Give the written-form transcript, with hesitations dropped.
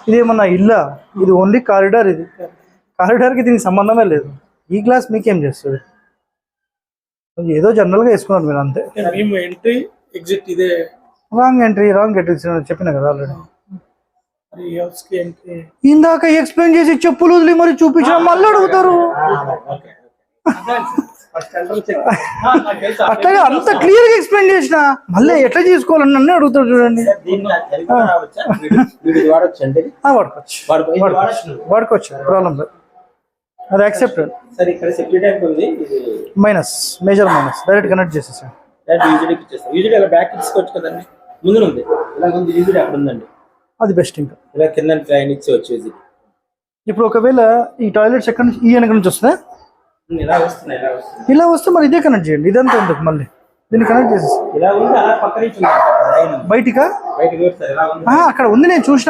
ఇదేమన్నా ఇల్లా? ఇది ఓన్లీ కారిడార్. ఇది కారిడార్కి దీనికి సంబంధమే లేదు. ఈ గ్లాస్ మీకేం చేస్తుంది? ఏదో జనరల్గా వేసుకున్నారు మీరు అంతే. ఎంట్రీ ఎగ్జిట్ ఇదే. రాంగ్ ఎంట్రీ చెప్పిన కదా ఆల్రెడీ. ఎంట్రీ ఇందాక ఎక్స్ప్లెయిన్ చేసి చెప్పులు వదిలి మరి చూపించడం మళ్ళీ అడుగుతారు. అట్లాగే అంత క్లియర్ గా ఎక్స్ప్లెయిన్ చేసిన మళ్ళీ ఎట్లా చేసుకోవాలని నన్ను అడుగుతారు. చూడండి వాడుకోవచ్చు, ప్రాబ్లం లేదు. అది accepted. Minus, major minus. Direct connect చేసేసాను. అది బెస్ట్. ఇంకా ఇప్పుడు ఒకవేళ ఈ టాయిలెట్స్ ఎక్కడ నుంచి, ఈ వెనక నుంచి వస్తుందా? ఇలా వస్తే మరి ఇదే కనెక్ట్ చేయండి. ఇదంతా ఎందుకు మళ్ళీ దీన్ని కనెక్ట్ చేసేసి బయటికా? అక్కడ ఉంది, నేను చూసిన.